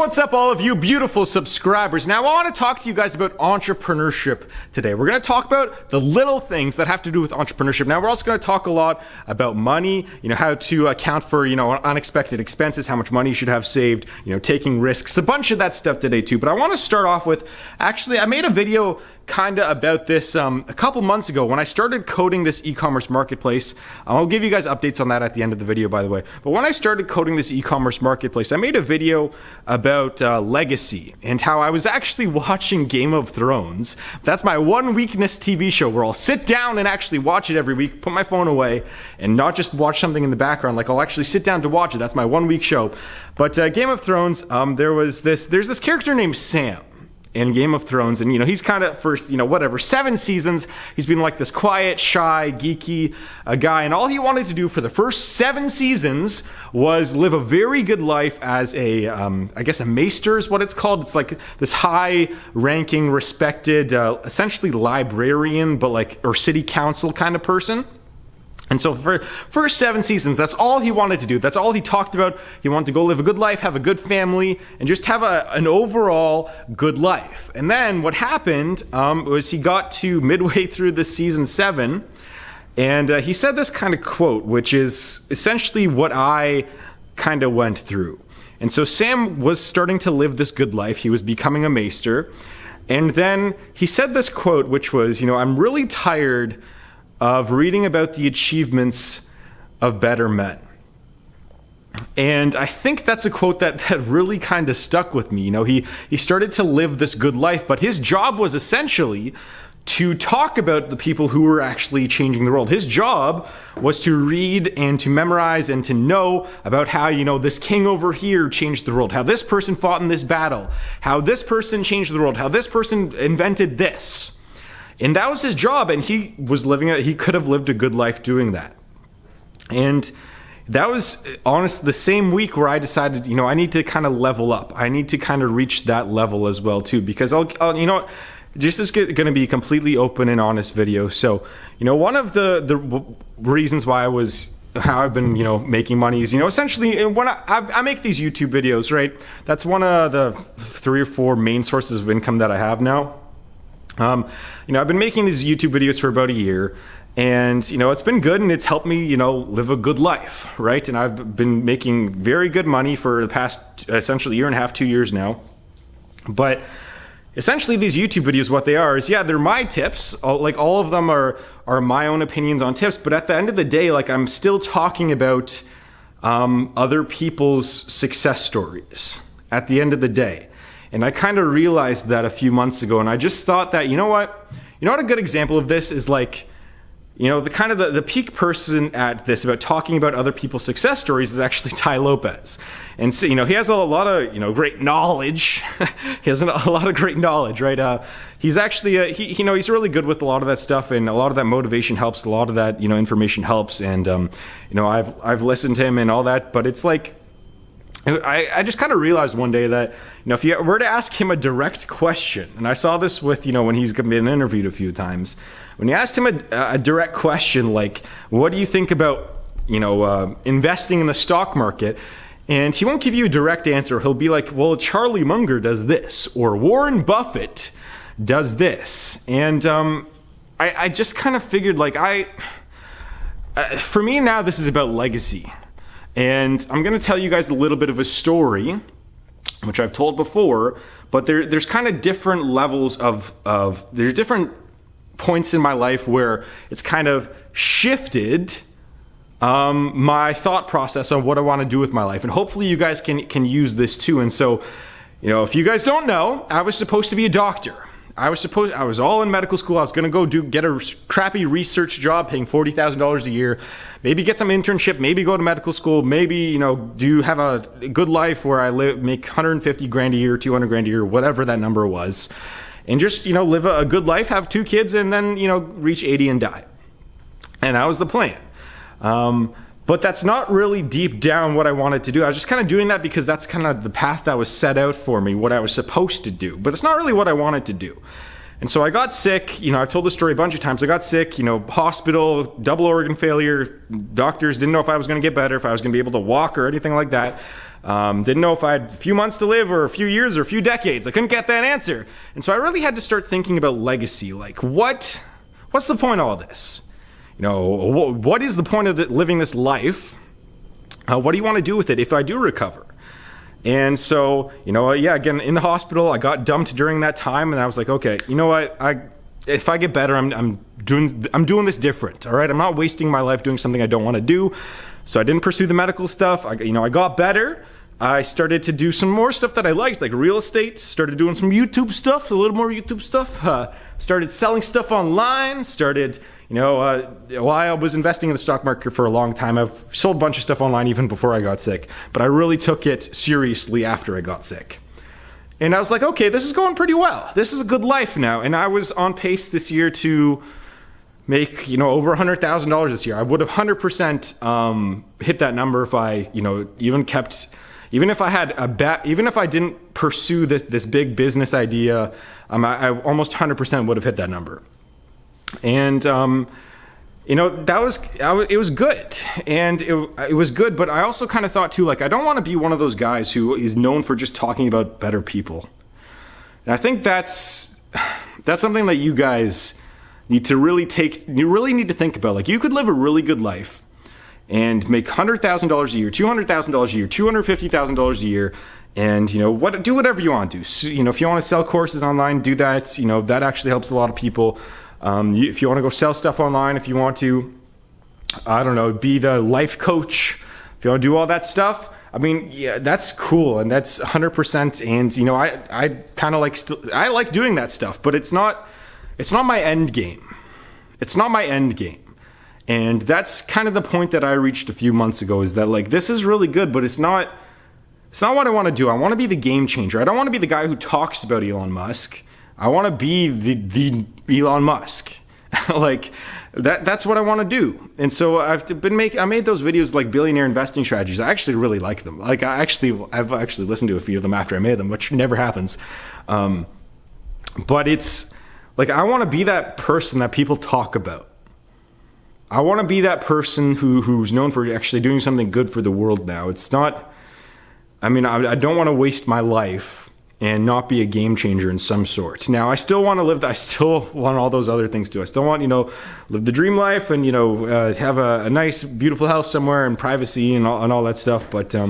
what's up, all of you beautiful subscribers? Now, I want to talk to you guys about entrepreneurship today. We're going to talk about the little things that have to do with entrepreneurship. Now, we're also going to talk a lot about money, how to account for, unexpected expenses, how much money you should have saved, taking risks, a bunch of that stuff today too. But I want to start off with, actually, I made a video kind of about this a couple months ago when I started coding this e-commerce marketplace. I'll give you guys updates on that at the end of the video, by the way. But when I started coding this e-commerce marketplace, I made a video about legacy and how I was actually watching Game of Thrones. That's my one weakness TV show where I'll sit down and actually watch it every week, put my phone away, and not just watch something in the background. Like, I'll actually sit down to watch it. That's my 1 week show. But Game of Thrones, there's this character named Sam in Game of Thrones, and he's kind of first, 7 seasons, he's been like this quiet, shy, geeky guy, and all he wanted to do for the first 7 seasons was live a very good life as a, I guess a maester is what it's called. It's like this high-ranking, respected, essentially librarian, but or city council kind of person. And so for first 7 seasons, that's all he wanted to do. That's all he talked about. He wanted to go live a good life, have a good family, and just have an overall good life. And then what happened was he got to midway through the season 7, and he said this kind of quote, which is essentially what I kind of went through. And so Sam was starting to live this good life. He was becoming a maester. And then he said this quote, which was, I'm really tired of reading about the achievements of better men. And I think that's a quote that really kind of stuck with me. He started to live this good life, but his job was essentially to talk about the people who were actually changing the world. His job was to read and to memorize and to know about how, this king over here changed the world, how this person fought in this battle, how this person changed the world, how this person invented this. And that was his job, and he could have lived a good life doing that. And that was, honestly, the same week where I decided, I need to kind of level up. I need to kind of reach that level as well, too, because this is going to be a completely open and honest video. So, one of the reasons why how I've been, making money is, essentially when I make these YouTube videos, right? That's one of the 3 or 4 main sources of income that I have now. I've been making these YouTube videos for about a year, and it's been good, and it's helped me live a good life, right? And I've been making very good money for the past essentially 1.5 years, 2 years now. But essentially these YouTube videos, what they are is, they're my tips. All of them are my own opinions on tips, but at the end of the day, I'm still talking about other people's success stories at the end of the day. And I kind of realized that a few months ago, and I just thought that, what a good example of this is the peak person at this about talking about other people's success stories is actually Ty Lopez. And so, he has a lot of, great knowledge. He has a lot of great knowledge, right? He's actually, he's really good with a lot of that stuff, and a lot of that motivation helps, a lot of that, information helps. And, I've listened to him and all that, but it's I just kind of realized one day that, if you were to ask him a direct question, and I saw this with, when he's been interviewed a few times, when you asked him a direct question like, what do you think about, investing in the stock market? And he won't give you a direct answer. He'll be like, well, Charlie Munger does this, or Warren Buffett does this. And I just kind of figured, for me now, this is about legacy. And I'm going to tell you guys a little bit of a story, which I've told before, but there's kind of different levels there's different points in my life where it's kind of shifted my thought process on what I want to do with my life. And hopefully you guys can use this too. And so, if you guys don't know, I was supposed to be a doctor. I was all in medical school. I was going to go get a crappy research job paying $40,000 a year, maybe get some internship, maybe go to medical school, maybe, have a good life where I make 150 grand a year, 200 grand a year, whatever that number was, and just, live a good life, have 2 kids, and then, reach 80 and die. And that was the plan. But that's not really deep down what I wanted to do. I was just kind of doing that because that's kind of the path that was set out for me, what I was supposed to do. But it's not really what I wanted to do. And so I got sick. I've told this story a bunch of times. I got sick, hospital, double organ failure. Doctors didn't know if I was going to get better, if I was going to be able to walk or anything like that. Didn't know if I had a few months to live or a few years or a few decades. I couldn't get that answer. And so I really had to start thinking about legacy. Like, what's the point of all this? What is the point of living this life? What do you want to do with it if I do recover? And so, again, in the hospital, I got dumped during that time, and I was like, okay, you know what? If I get better, I'm doing this different. All right, I'm not wasting my life doing something I don't want to do. So I didn't pursue the medical stuff. I got better. I started to do some more stuff that I liked, like real estate. Started doing some YouTube stuff, a little more YouTube stuff. Started selling stuff online. While I was investing in the stock market for a long time, I've sold a bunch of stuff online even before I got sick. But I really took it seriously after I got sick. And I was like, okay, this is going pretty well. This is a good life now. And I was on pace this year to make, over $100,000 this year. I would have 100% hit that number if I, even if I didn't pursue this big business idea, I almost 100% would have hit that number. And, it was good. And it was good, but I also kind of thought too, like, I don't want to be one of those guys who is known for just talking about better people. And I think that's something that you guys you really need to think about. Like, you could live a really good life and make $100,000 a year, $200,000 a year, $250,000 a year, and do whatever you want to do. So, if you want to sell courses online, do that. That actually helps a lot of people. If you want to go sell stuff online, if you want to, be the life coach, if you want to do all that stuff, that's cool, and that's 100%. And I kind of I like doing that stuff, but it's not my end game. It's not my end game. And that's kind of the point that I reached a few months ago, is that, like, this is really good, but it's not what I want to do. I want to be the game changer. I don't want to be the guy who talks about Elon Musk. I want to be the Elon Musk. Like, that's what I want to do. And so I made those videos, like billionaire investing strategies. I actually really like them. Like, I've actually listened to a few of them after I made them, which never happens. But it's like, I want to be that person that people talk about. I want to be that person who's known for actually doing something good for the world now. It's not, I don't want to waste my life and not be a game changer in some sort. Now, I still want all those other things too. I still want, live the dream life and, have a nice, beautiful house somewhere and privacy and all that stuff. But, I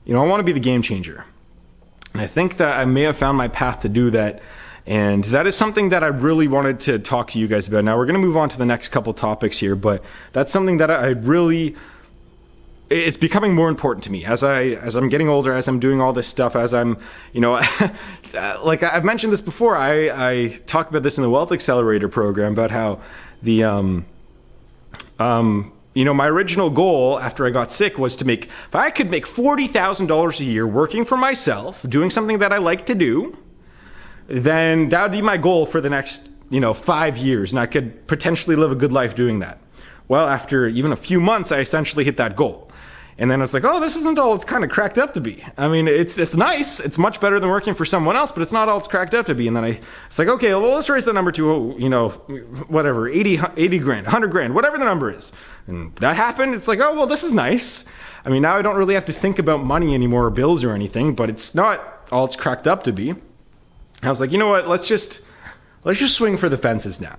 want to be the game changer. And I think that I may have found my path to do that. And that is something that I really wanted to talk to you guys about. Now, we're going to move on to the next couple topics here, but that's something that it's becoming more important to me as I'm getting older, as I'm doing all this stuff, as I'm, like I've mentioned this before, I talked about this in the Wealth Accelerator program about how my original goal after I got sick was to if I could make $40,000 a year working for myself, doing something that I like to do, then that would be my goal for the next, 5 years, and I could potentially live a good life doing that. Well, after even a few months, I essentially hit that goal. And then it's like, oh, this isn't all it's kind of cracked up to be. It's nice. It's much better than working for someone else, but it's not all it's cracked up to be. And then it's like, okay, well, let's raise the number to, whatever, 80 grand, 100 grand, whatever the number is. And that happened. It's like, oh, well, this is nice. Now I don't really have to think about money anymore or bills or anything, but it's not all it's cracked up to be. I was like, you know what? Let's just swing for the fences now.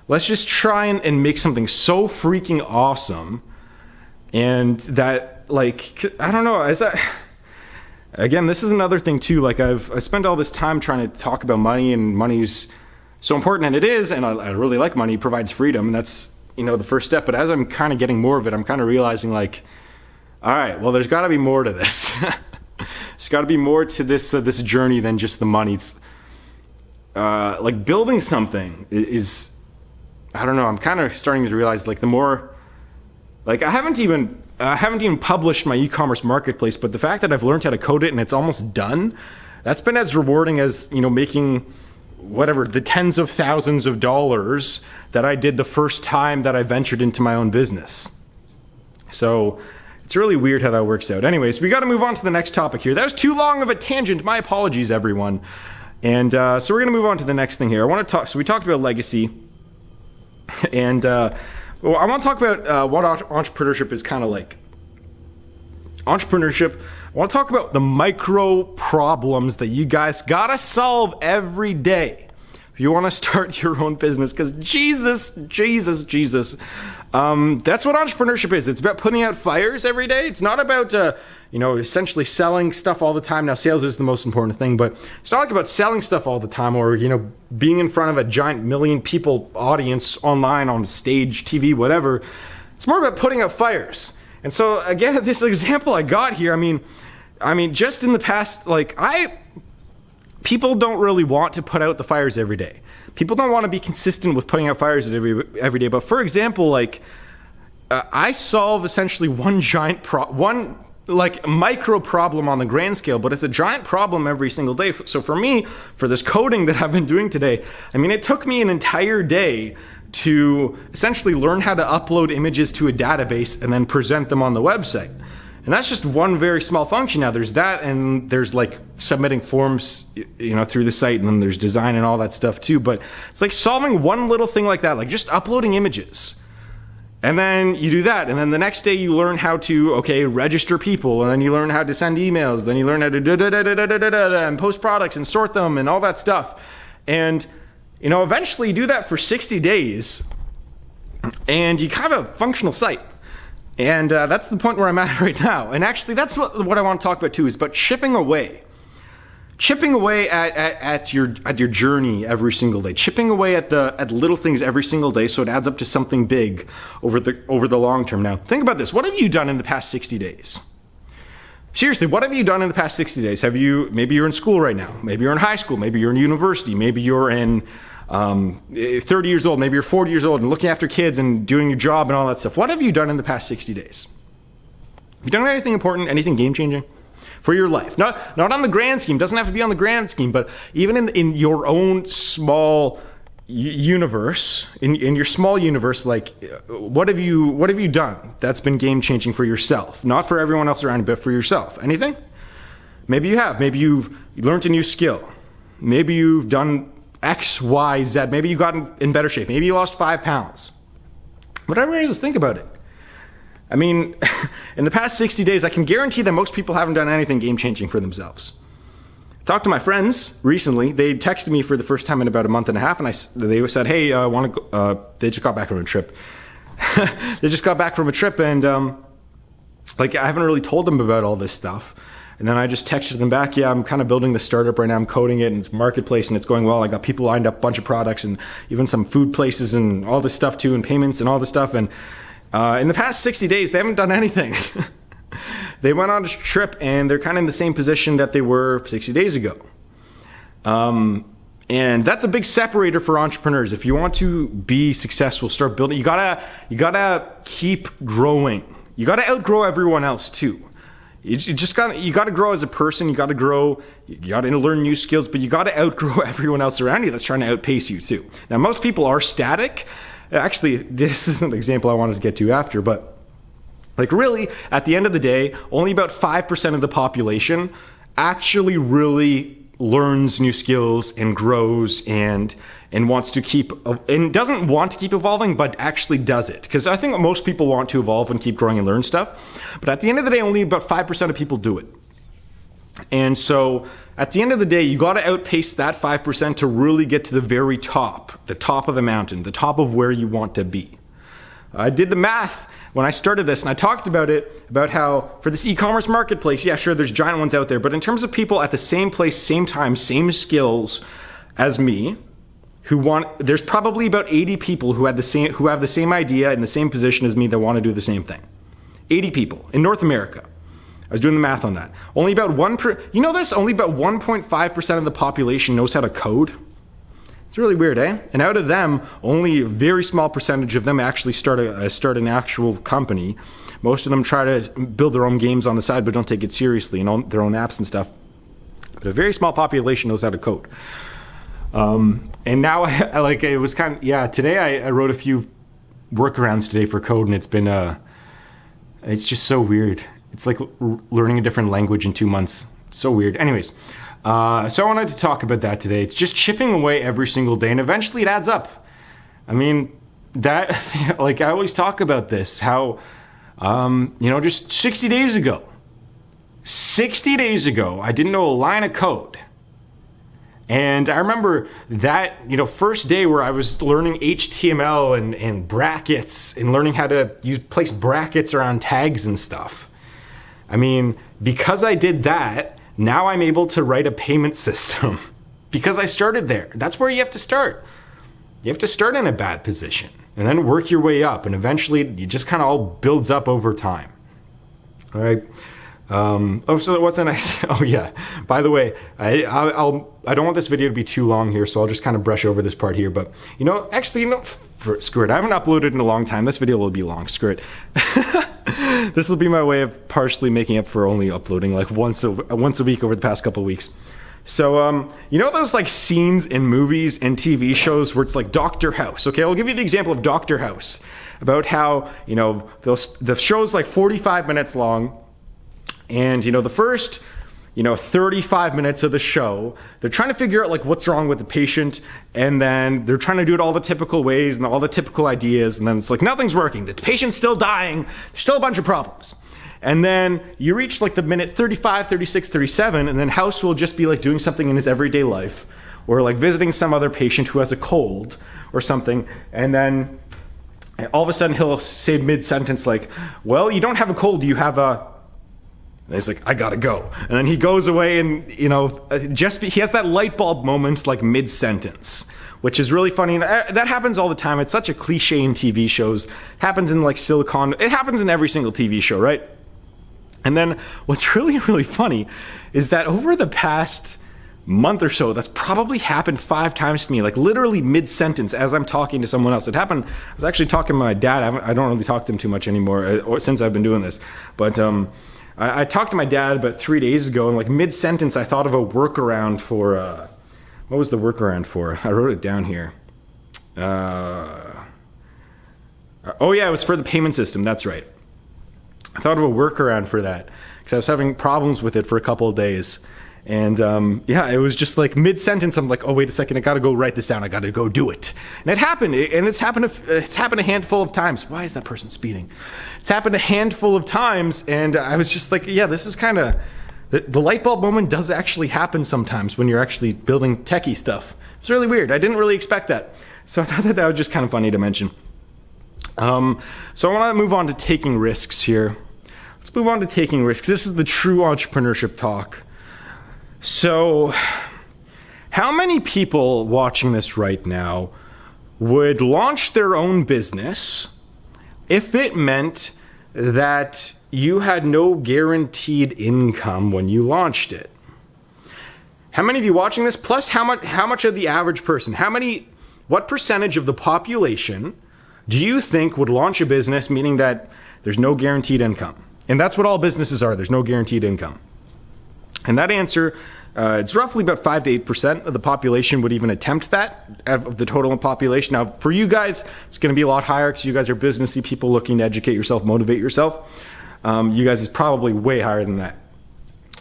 Let's just try and make something so freaking awesome, and that, like, I don't know. Again, this is another thing too. Like, I spent all this time trying to talk about money, and money's so important, and it is. And I really like money. It provides freedom, and that's the first step. But as I'm kind of getting more of it, I'm kind of realizing, like, all right, well, there's got to be more to this. There's got to be more to this journey than just the money. It's, like, building something is, I don't know, I'm kind of starting to realize, like, the more, like, I haven't even published my e-commerce marketplace, but the fact that I've learned how to code it and it's almost done, that's been as rewarding as, making whatever, the tens of thousands of dollars that I did the first time that I ventured into my own business. So it's really weird how that works out. Anyways, we got to move on to the next topic here. That was too long of a tangent. My apologies, everyone. And so we're going to move on to the next thing here. So we talked about legacy, and I want to talk about what entrepreneurship is kind of like. Entrepreneurship, I want to talk about the micro problems that you guys gotta solve every day if you want to start your own business. Because Jesus, that's what entrepreneurship is. It's about putting out fires every day. It's not about essentially selling stuff all the time. Now, sales is the most important thing, but it's not like about selling stuff all the time, or being in front of a giant million people audience online, on stage, TV, whatever. It's more about putting out fires. And so again, this example I got here, I mean, just in the past, people don't really want to put out the fires every day. People don't want to be consistent with putting out fires every day. But for example, I solve essentially one micro problem on the grand scale, but it's a giant problem every single day. So for me, for this coding that I've been doing today, it took me an entire day to essentially learn how to upload images to a database and then present them on the website. And that's just one very small function. Now there's that, and there's submitting forms, through the site, and then there's design and all that stuff too. But it's like solving one little thing like that, just uploading images. And then you do that, and then the next day you learn how to, register people, and then you learn how to send emails, then you learn how to and post products and sort them and all that stuff. And eventually you do that for 60 days, and you have a functional site. And that's the point where I'm at right now. And actually, that's what I want to talk about too, is about chipping away at your journey every single day, chipping away at little things every single day, so it adds up to something big over the long term. Now, think about this. What have you done in the past 60 days? Seriously, what have you done in the past 60 days? Maybe you're in school right now. Maybe you're in high school. Maybe you're in university. Maybe you're in 30 years old. Maybe you're 40 years old and looking after kids and doing your job and all that stuff. What have you done in the past 60 days? Have you done anything important, anything game-changing for your life? Not on the grand scheme. Doesn't have to be on the grand scheme, but even in your own small universe, in your small universe, what have you done that's been game-changing for yourself? Not for everyone else around you, but for yourself. Anything? Maybe you have. Maybe you've learned a new skill. Maybe you've done X, Y, Z. Maybe you got in better shape. Maybe you lost 5 pounds. Whatever it is, think about it. In the past 60 days, I can guarantee that most people haven't done anything game-changing for themselves. I talked to my friends recently. They texted me for the first time in about a month and a half, and they said, hey, want to go? They just got back from a trip. And I haven't really told them about all this stuff. And then I just texted them back, yeah, I'm kind of building the startup right now. I'm coding it, and it's marketplace, and it's going well. I got people lined up, a bunch of products, and even some food places and all this stuff too, and payments and all this stuff. And in the past 60 days, they haven't done anything. They went on a trip, and they're kind of in the same position that they were 60 days ago. And that's a big separator for entrepreneurs. If you want to be successful, start building, you gotta keep growing. You gotta outgrow everyone else too. You gotta grow as a person. You gotta learn new skills, but you gotta outgrow everyone else around you that's trying to outpace you too. Now, most people are static. Actually, this is an example I wanted to get to after, but really, at the end of the day, only about 5% of the population actually really learns new skills and grows and wants to keep, and doesn't want to keep evolving, but actually does it. Because I think most people want to evolve and keep growing and learn stuff. But at the end of the day, only about 5% of people do it. And so at the end of the day, you got to outpace that 5% to really get to the very top, the top of the mountain, the top of where you want to be. I did the math when I started this, and I talked about it, about how for this e-commerce marketplace, yeah, sure, there's giant ones out there, but in terms of people at the same place, same time, same skills as me, there's probably about 80 people who have the same idea in the same position as me that want to do the same thing. 80 people in North America. I was doing the math on that. Only about only about 1.5% of the population knows how to code. It's really weird, eh? And out of them, only a very small percentage of them actually start an actual company. Most of them try to build their own games on the side, but don't take it seriously, and their own apps and stuff. But a very small population knows how to code. And now, it was today I wrote a few workarounds today for code, and it's just so weird. It's like learning a different language in 2 months. So weird. Anyways, so I wanted to talk about that today. It's just chipping away every single day, and eventually it adds up. I always talk about this, how, just 60 days ago, 60 days ago, I didn't know a line of code. And I remember that, first day where I was learning HTML and brackets and learning how to place brackets around tags and stuff. I mean, because I did that, now I'm able to write a payment system because I started there. That's where you have to start. You have to start in a bad position and then work your way up, and eventually it just kind of all builds up over time. All right. So what's the next? Oh yeah. By the way, I don't want this video to be too long here, so I'll just kind of brush over this part here. But screw it. I haven't uploaded in a long time. This video will be long. Screw it. This will be my way of partially making up for only uploading like once a week over the past couple of weeks. So, those like scenes in movies and TV shows where it's like Dr. House. Okay, I'll give you the example of Dr. House about how, the show's like 45 minutes long. And, the first, 35 minutes of the show, they're trying to figure out like what's wrong with the patient. And then they're trying to do it all the typical ways and all the typical ideas. And then it's like, nothing's working. The patient's still dying. There's still a bunch of problems. And then you reach like the minute 35, 36, 37, and then House will just be like doing something in his everyday life, or like visiting some other patient who has a cold or something. And then all of a sudden he'll say mid-sentence like, well, you don't have a cold, you have a... And he's like, I gotta go. And then he goes away and, he has that light bulb moment like mid-sentence, which is really funny. And that happens all the time. It's such a cliche in TV shows. It happens in like it happens in every single TV show, right? And then what's really, really funny is that over the past month or so, that's probably happened 5 times to me, like literally mid-sentence as I'm talking to someone else. It happened, I was actually talking to my dad. I don't really talk to him too much anymore or since I've been doing this. But I talked to my dad about 3 days ago, and like mid-sentence, I thought of a workaround for, what was the workaround for? I wrote it down here. Oh yeah, it was for the payment system, that's right. I thought of a workaround for that because I was having problems with it for a couple of days. And it was just like mid-sentence, I'm like, oh, wait a second, I gotta go write this down, I gotta go do it. And it happened, and it's happened a handful of times. Why is that person speeding? It's happened a handful of times, and I was just like, yeah, this is kind of, the light bulb moment does actually happen sometimes when you're actually building techie stuff. It's really weird, I didn't really expect that. So I thought that was just kind of funny to mention. So I want to move on to taking risks here. Let's move on to taking risks. This is the true entrepreneurship talk. So, how many people watching this right now would launch their own business if it meant that you had no guaranteed income when you launched it? How many of you watching this? Plus, how much of the average person? What percentage of the population do you think would launch a business meaning that there's no guaranteed income? And that's what all businesses are. There's no guaranteed income. And that answer, it's roughly about 5 to 8% of the population would even attempt that, of the total population. Now, for you guys, it's going to be a lot higher because you guys are businessy people looking to educate yourself, motivate yourself. You guys is probably way higher than that.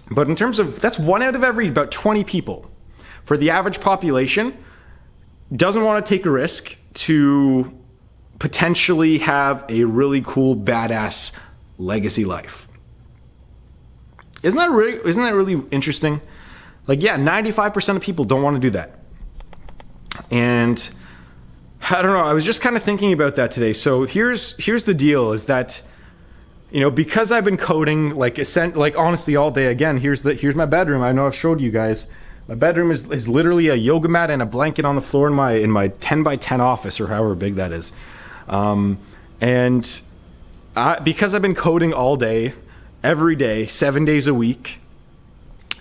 But in terms of, that's 1 out of every about 20 people. For the average population, doesn't want to take a risk to potentially have a really cool, badass legacy life. Isn't that really interesting? Like, yeah, 95% of people don't want to do that. And I don't know, I was just kind of thinking about that today. So here's the deal is that, because I've been coding like honestly all day, again, here's my bedroom. I know I've showed you guys. My bedroom is literally a yoga mat and a blanket on the floor in my 10 by 10 office, or however big that is. Because I've been coding all day, every day, 7 days a week,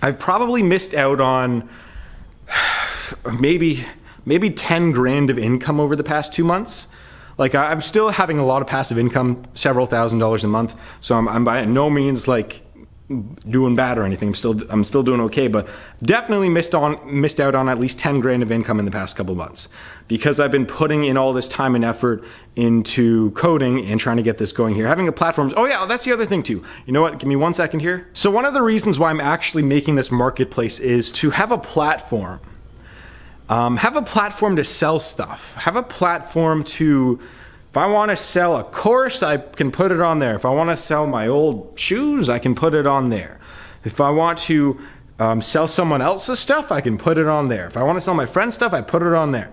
I've probably missed out on maybe 10 grand of income over the past 2 months. Like, I'm still having a lot of passive income, several $1,000s a month. So I'm by no means like doing bad or anything. I'm still doing okay, but definitely missed out on at least 10 grand of income in the past couple of months because I've been putting in all this time and effort into coding and trying to get this going here. Having a platform. Oh yeah, that's the other thing too. You know what? Give me 1 second here. So one of the reasons why I'm actually making this marketplace is to have a platform. Have a platform to sell stuff. Have a platform to, if I want to sell a course, I can put it on there. If I want to sell my old shoes, I can put it on there. If I want to sell someone else's stuff, I can put it on there. If I want to sell my friend's stuff, I put it on there.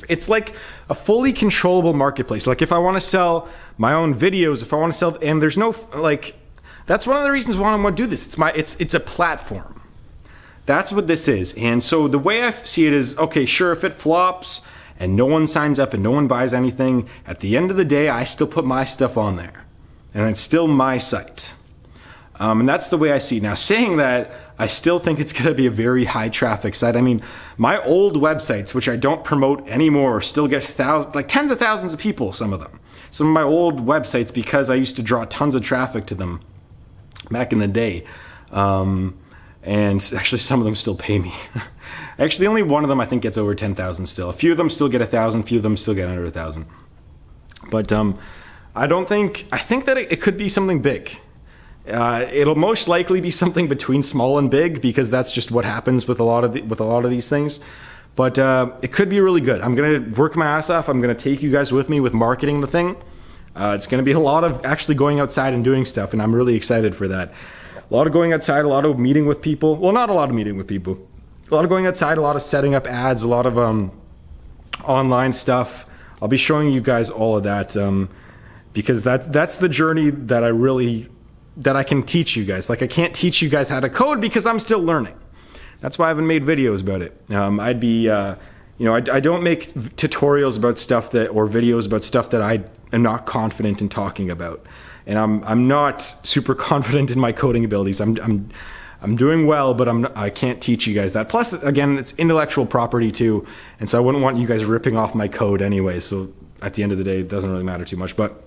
It's like a fully controllable marketplace. Like if I want to sell my own videos, if I want to sell, and there's no, like, that's one of the reasons why I want to do this. It's a platform. That's what this is. And so the way I see it is, okay, sure, if it flops and no one signs up and no one buys anything, at the end of the day, I still put my stuff on there. And it's still my site. And that's the way I see it. Now, saying that, I still think it's going to be a very high traffic site. I mean, my old websites, which I don't promote anymore, still get tens of thousands of people, some of them. Some of my old websites, because I used to draw tons of traffic to them back in the day. And actually some of them still pay me. Actually, only one of them I think gets over 10,000 still. A few of them still get 1,000, a few of them still get under 1,000. But I think that it could be something big. It'll most likely be something between small and big, because that's just what happens with a lot of these things. But it could be really good. I'm gonna work my ass off. I'm gonna take you guys with me with marketing the thing. It's gonna be a lot of actually going outside and doing stuff, and I'm really excited for that. A lot of going outside, a lot of meeting with people. Well, not a lot of meeting with people. A lot of going outside, a lot of setting up ads, a lot of online stuff. I'll be showing you guys all of that because that's the journey that I can teach you guys. Like, I can't teach you guys how to code because I'm still learning. That's why I haven't made videos about it. I don't make tutorials about stuff or videos about stuff that I am not confident in talking about. And I'm not super confident in my coding abilities. I'm doing well, but I can't teach you guys that. Plus, again, it's intellectual property too, and so I wouldn't want you guys ripping off my code anyway. So at the end of the day, it doesn't really matter too much. But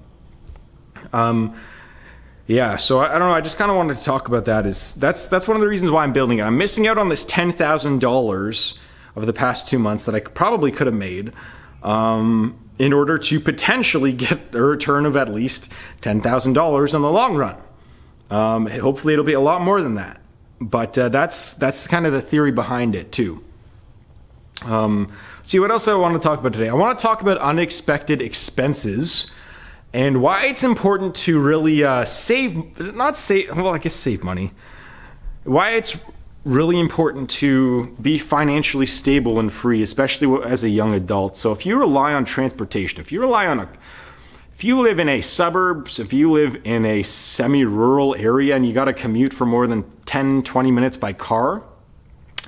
yeah, so I don't know. I just kind of wanted to talk about that. That's one of the reasons why I'm building it. I'm missing out on this $10,000 over the past 2 months that I probably could have made. In order to potentially get a return of at least $10,000 in the long run. Hopefully it'll be a lot more than that. But that's kind of the theory behind it too. See, what else I want to talk about today? I want to talk about unexpected expenses and why it's important to really save money. Why it's really important to be financially stable and free, especially as a young adult. So if you rely on transportation, if you live in a suburbs, if you live in a semi-rural area and you got to commute for more than 10, 20 minutes by car,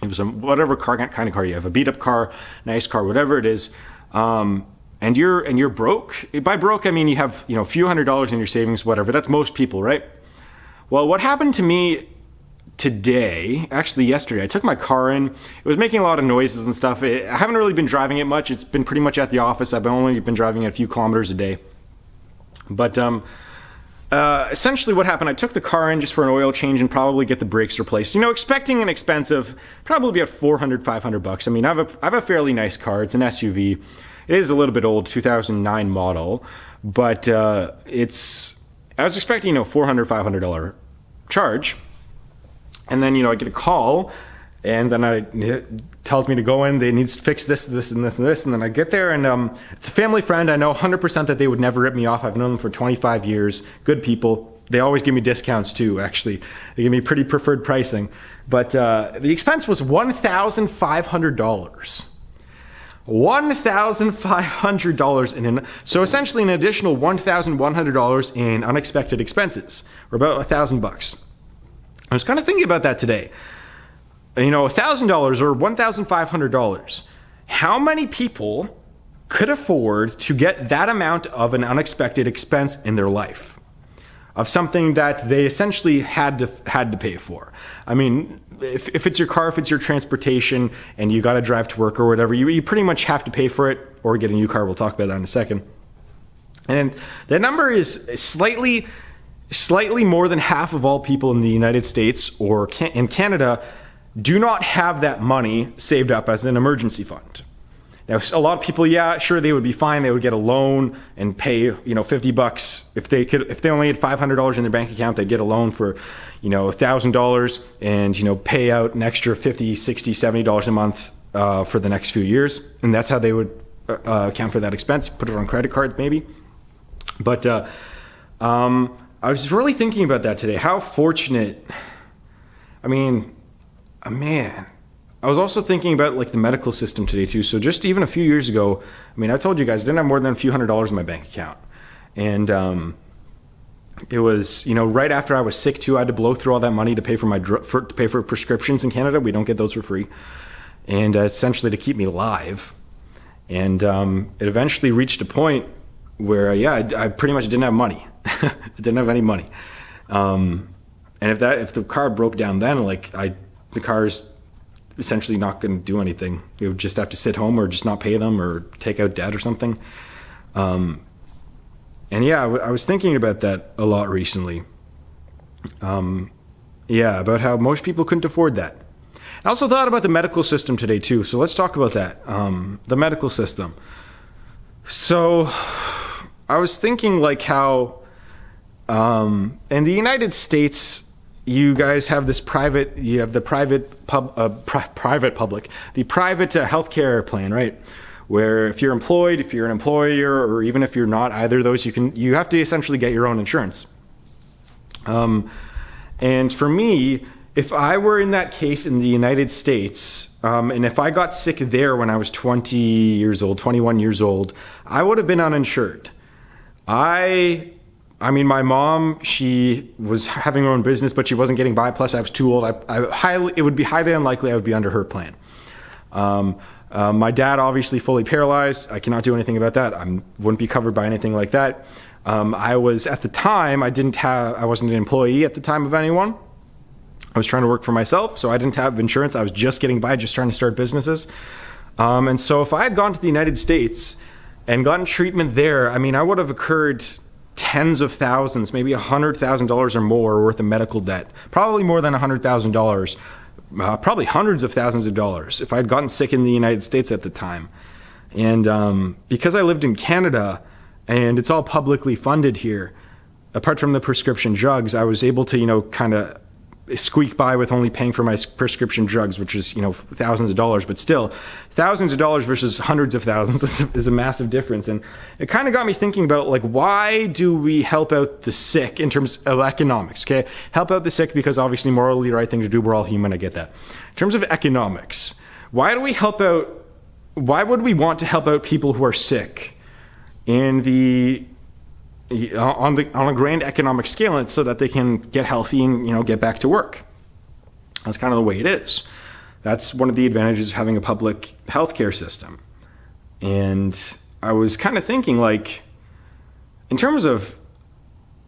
whatever kind of car you have, a beat up car, nice car, whatever it is, and you're broke. By broke, I mean you have a few $100s in your savings, whatever. That's most people, right? Well, what happened to me today, actually yesterday, I took my car in. It was making a lot of noises and stuff. I haven't really been driving it much. It's been pretty much at the office. I've only been driving it a few kilometers a day. But essentially what happened, I took the car in just for an oil change and probably get the brakes replaced. Expecting an expensive, probably about $400, $500. I mean, I have a fairly nice car. It's an SUV. It is a little bit old, 2009 model, but I was expecting, $400, $500 charge. And then, I get a call, and then it tells me to go in. They need to fix this, this, and this, and this. And then I get there, and it's a family friend. I know 100% that they would never rip me off. I've known them for 25 years. Good people. They always give me discounts too, actually. They give me pretty preferred pricing. But the expense was $1,500. $1,500 so essentially an additional $1,100 in unexpected expenses, or about $1,000. I was kind of thinking about that today. $1,000 or $1,500. How many people could afford to get that amount of an unexpected expense in their life? Of something that they essentially had to pay for. I mean, if it's your car, if it's your transportation, and you got to drive to work or whatever, you pretty much have to pay for it or get a new car. We'll talk about that in a second. And that number is slightly more than half of all people in the United States or in Canada do not have that money saved up as an emergency fund. Now, a lot of people, yeah, sure, they would be fine. They would get a loan and pay, $50. If they only had $500 in their bank account, they'd get a loan for, $1,000 and, pay out an extra $50, $60, $70 a month for the next few years. And that's how they would account for that expense, put it on credit cards maybe. But I was really thinking about that today, how fortunate I mean, man, I was also thinking about like the medical system today too. So just even a few years ago, I mean, I told you guys I didn't have more than a few $100s in my bank account. And it was, right after I was sick too, I had to blow through all that money to pay for to pay for prescriptions in Canada. We don't get those for free. And essentially to keep me alive. And it eventually reached a point where, I pretty much didn't have money. I didn't have any money. And if the car broke down then, the car's essentially not going to do anything. You would just have to sit home or just not pay them or take out debt or something. I was thinking about that a lot recently. About how most people couldn't afford that. I also thought about the medical system today too. So let's talk about that. The medical system. So I was thinking like how in the United States, you guys have the private healthcare plan, right? Where if you're employed, if you're an employer, or even if you're not either of those, you have to essentially get your own insurance. And for me, if I were in that case in the United States, and if I got sick there when I was 21 years old, I would have been uninsured. I mean, my mom, she was having her own business, but she wasn't getting by. Plus, I was too old. It would be highly unlikely I would be under her plan. My dad, obviously fully paralyzed. I cannot do anything about that. I wouldn't be covered by anything like that. I wasn't an employee at the time of anyone. I was trying to work for myself, so I didn't have insurance. I was just getting by, just trying to start businesses. And so if I had gone to the United States and gotten treatment there, I mean, I would have incurred tens of thousands, maybe $100,000 or more worth of medical debt, probably more than $100,000, probably hundreds of thousands of dollars if I'd gotten sick in the United States at the time. And because I lived in Canada and it's all publicly funded here, apart from the prescription drugs, I was able to, kind of squeak by with only paying for my prescription drugs, which is, thousands of dollars, but still thousands of dollars versus hundreds of thousands is a massive difference. And it kind of got me thinking about why do we help out the sick in terms of economics? Okay. Help out the sick because obviously morally the right thing to do. We're all human. I get that. In terms of economics, why would we want to help out people who are sick on a grand economic scale, so that they can get healthy and get back to work? That's kind of the way it is. That's one of the advantages of having a public healthcare system. And I was kind of thinking in terms of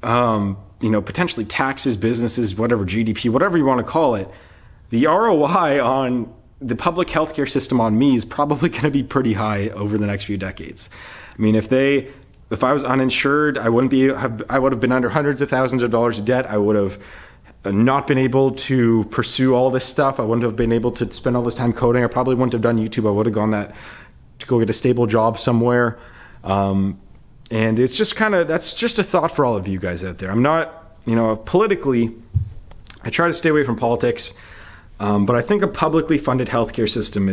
potentially taxes, businesses, whatever, GDP, whatever you want to call it, the ROI on the public healthcare system on me is probably going to be pretty high over the next few decades. I mean, if I was uninsured, I would have been under hundreds of thousands of dollars of debt. I would have not been able to pursue all this stuff. I wouldn't have been able to spend all this time coding. I probably wouldn't have done YouTube. I would have gone to go get a stable job somewhere. And it's just that's just a thought for all of you guys out there. I'm not, politically, I try to stay away from politics. But I think a publicly funded healthcare system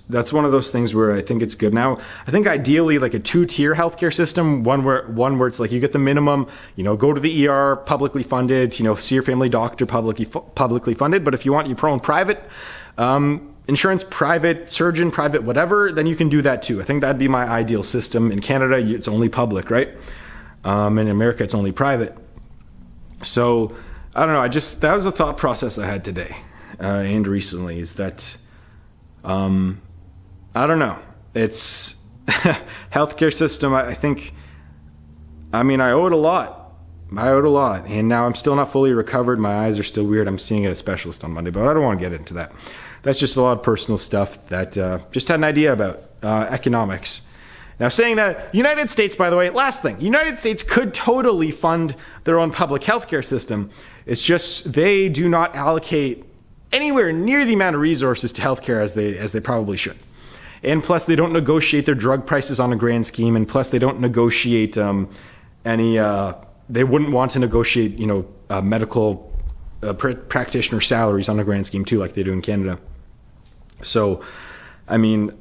that's one of those things where I think it's good. Now, I think ideally a 2-tier healthcare system, one where it's you get the minimum, go to the ER, publicly funded, see your family doctor, publicly funded. But if you want your own private insurance, private surgeon, private whatever, then you can do that too. I think that'd be my ideal system. In Canada, it's only public, right? In America, it's only private. So I don't know. That was a thought process I had today. And recently is that, I don't know, it's healthcare system. I think, I owe it a lot. And now I'm still not fully recovered. My eyes are still weird. I'm seeing a specialist on Monday, but I don't want to get into that. That's just a lot of personal stuff that, just had an idea about, economics. Now, saying that, United States, by the way, last thing, United States could totally fund their own public healthcare system. It's just, they do not allocate anywhere near the amount of resources to healthcare as they probably should. And plus, they don't negotiate their drug prices on a grand scheme. And plus, they don't negotiate they wouldn't want to negotiate, medical practitioner salaries on a grand scheme too, like they do in Canada. So, it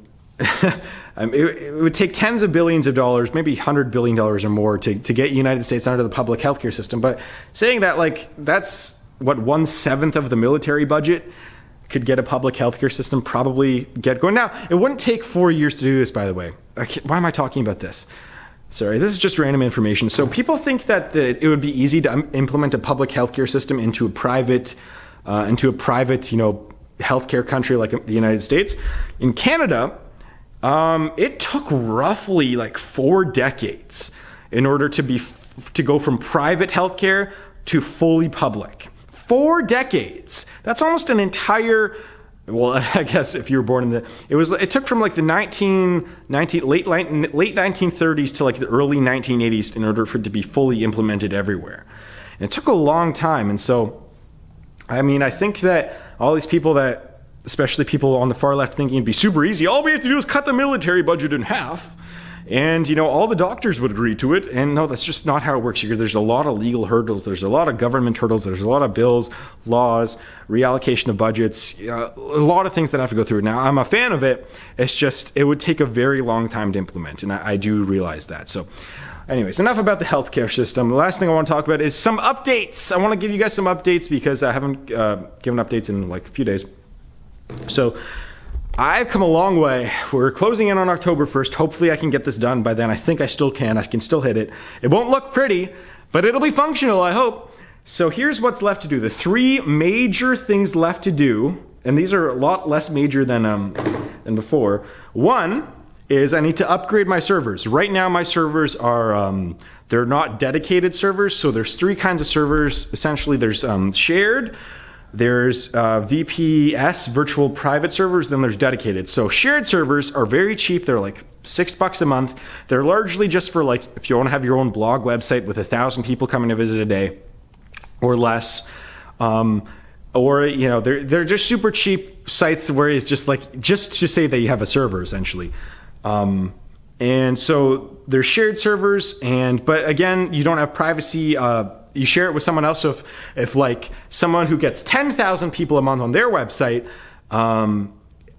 would take tens of billions of dollars, maybe $100 billion or more to get United States under the public healthcare system. But saying that, 1/7 of the military budget could get a public healthcare system probably get going. Now, it wouldn't take 4 years to do this, by the way. Why am I talking about this? Sorry, this is just random information. So people think that it would be easy to implement a public healthcare system into a private, healthcare country like the United States. In Canada, it took roughly like 4 decades in order to go from private healthcare to fully public. 4 decades. That's almost an entire. Well, I guess if you were born in it took from like the late 1930s to like the early 1980s in order for it to be fully implemented everywhere. And it took a long time. And so, I mean, I think that all these people especially people on the far left thinking it'd be super easy, all we have to do is cut the military budget in half. And, all the doctors would agree to it. And no, that's just not how it works here. There's a lot of legal hurdles. There's a lot of government hurdles. There's a lot of bills, laws, reallocation of budgets, a lot of things that have to go through. Now, I'm a fan of it. It's just, it would take a very long time to implement. And I do realize that. So anyways, enough about the healthcare system. The last thing I want to talk about is some updates. I want to give you guys some updates because I haven't given updates in like a few days. So I've come a long way. We're closing in on October 1st. Hopefully I can get this done by then. I think I still can. I can still hit it. It won't look pretty, but it'll be functional, I hope. So here's what's left to do. The 3 major things left to do, and these are a lot less major than before. One is I need to upgrade my servers. Right now my servers are, they're not dedicated servers. So there's 3 kinds of servers. Essentially there's shared, there's VPS, virtual private servers, then there's dedicated. So shared servers are very cheap. They're like $6 a month. They're largely just for like, if you want to have your own blog website with 1,000 people coming to visit a day or less. They're just super cheap sites where it's just to say that you have a server essentially. And so they're shared servers but again, you don't have privacy. You share it with someone else. So if like someone who gets 10,000 people a month on their website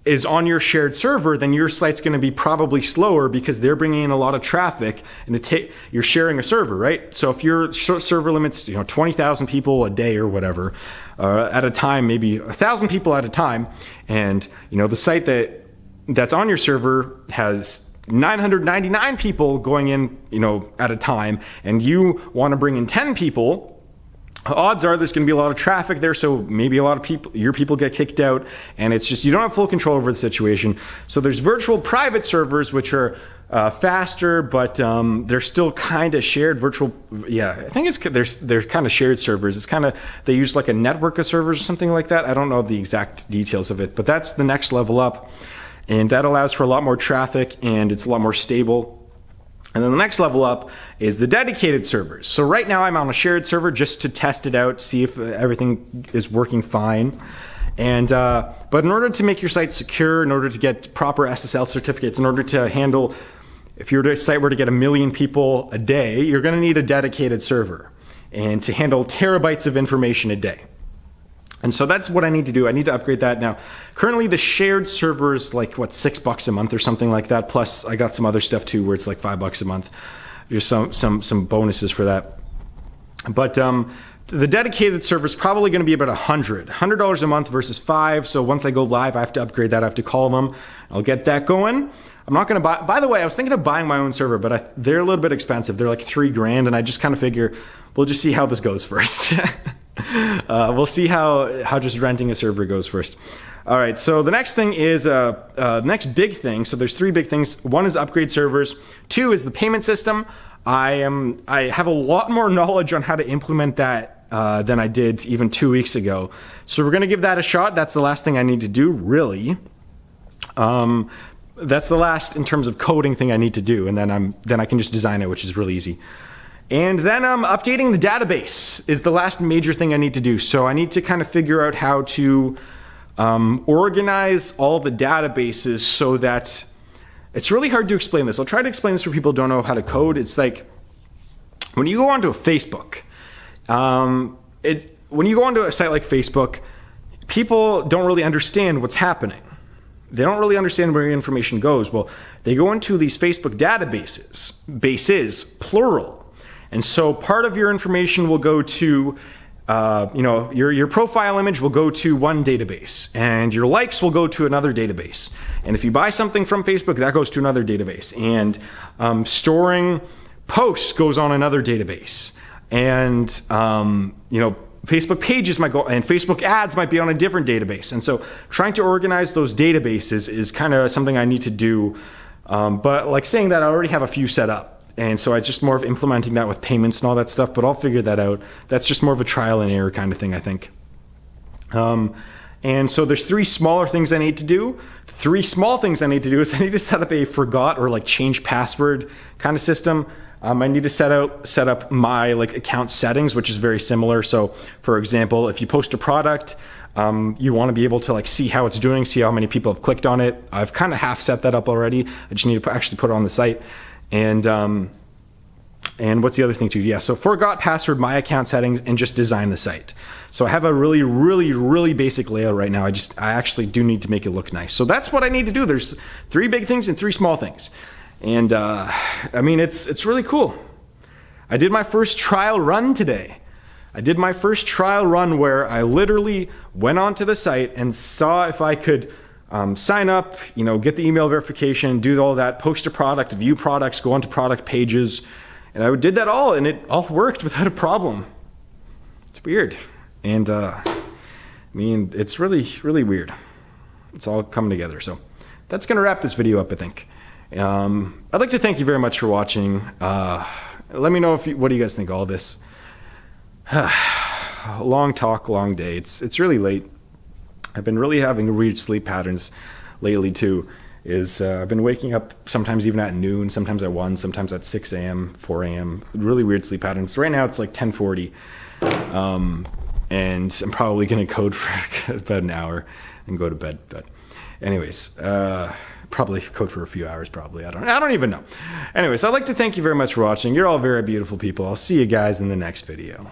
is on your shared server, then your site's going to be probably slower because they're bringing in a lot of traffic and you're sharing a server, right? So if your server limits 20,000 people a day or whatever at a time, maybe 1,000 people at a time, and the site that's on your server has 999 people going in, at a time, and you want to bring in 10 people, odds are there's going to be a lot of traffic there, so maybe a lot of your people get kicked out, and it's just, you don't have full control over the situation. So there's virtual private servers, which are faster, but they're still kind of shared virtual. Yeah, I think they're kind of shared servers. It's kind of, they use like a network of servers or something like that. I don't know the exact details of it, but that's the next level up. And that allows for a lot more traffic and it's a lot more stable. And then the next level up is the dedicated servers. So right now I'm on a shared server just to test it out, see if everything is working fine. And but in order to make your site secure, in order to get proper SSL certificates, in order to handle, if your site were to get 1 million people a day, you're going to need a dedicated server and to handle terabytes of information a day. And so that's what I need to do. I need to upgrade that. Now, currently the shared server is like, $6 a month or something like that. Plus I got some other stuff too where it's like $5 a month. There's some bonuses for that. But the dedicated server is probably going to be about $100 a month versus $5. So once I go live, I have to upgrade that. I have to call them. I'll get that going. I'm not going to by the way, I was thinking of buying my own server, but they're a little bit expensive. They're like $3,000, and I just kind of figure we'll just see how this goes first. We'll see how just renting a server goes first. All right, so the next thing is the next big thing. So there's 3 big things. 1 is upgrade servers. 2 is the payment system. I have a lot more knowledge on how to implement that than I did even 2 weeks ago. So we're going to give that a shot. That's the last thing I need to do, really. That's the last in terms of coding thing I need to do, and then I can just design it, which is really easy. And then updating the database is the last major thing I need to do. So I need to kind of figure out how to organize all the databases so that it's really hard to explain this. I'll try to explain this for people who don't know how to code. It's like when you go onto a Facebook, when you go onto a site like Facebook, people don't really understand what's happening. They don't really understand where your information goes. Well, they go into these Facebook databases, bases, plural. And so part of your information will go to your profile image will go to one database, and your likes will go to another database. And if you buy something from Facebook, that goes to another database. And storing posts goes on another database. And Facebook pages might go, and Facebook ads might be on a different database. And so trying to organize those databases is kind of something I need to do. But like saying that, I already have a few set up. And so it's just more of implementing that with payments and all that stuff, but I'll figure that out. That's just more of a trial and error kind of thing, I think. And so there's 3 smaller things I need to do. 3 small things I need to do is I need to set up a forgot or like change password kind of system. I need to set up my like account settings, which is very similar. So for example, if you post a product, you want to be able to like see how it's doing, see how many people have clicked on it. I've kind of half set that up already. I just need to actually put it on the site. And what's the other thing too? Yeah, so forgot password, my account settings, and just design the site. So I have a really, really, really basic layout right now. I actually do need to make it look nice. So that's what I need to do. There's 3 big things and 3 small things. And I mean, it's really cool. I did my first trial run today. I did my first trial run where I literally went onto the site and saw if I could sign up, get the email verification, do all that, post a product, view products, go onto product pages. And I did that all, and it all worked without a problem. It's weird. And I mean, it's really, really weird. It's all coming together. So that's going to wrap this video up, I think. I'd like to thank you very much for watching. Let me know what do you guys think of all this. Long talk, long day. It's really late. I've been really having weird sleep patterns lately too. I've been waking up sometimes even at noon, sometimes at 1, sometimes at 6 a.m., 4 a.m. Really weird sleep patterns. Right now it's like 10:40, and I'm probably going to code for about an hour and go to bed. But anyways, probably code for a few hours probably. I don't even know. Anyways, I'd like to thank you very much for watching. You're all very beautiful people. I'll see you guys in the next video.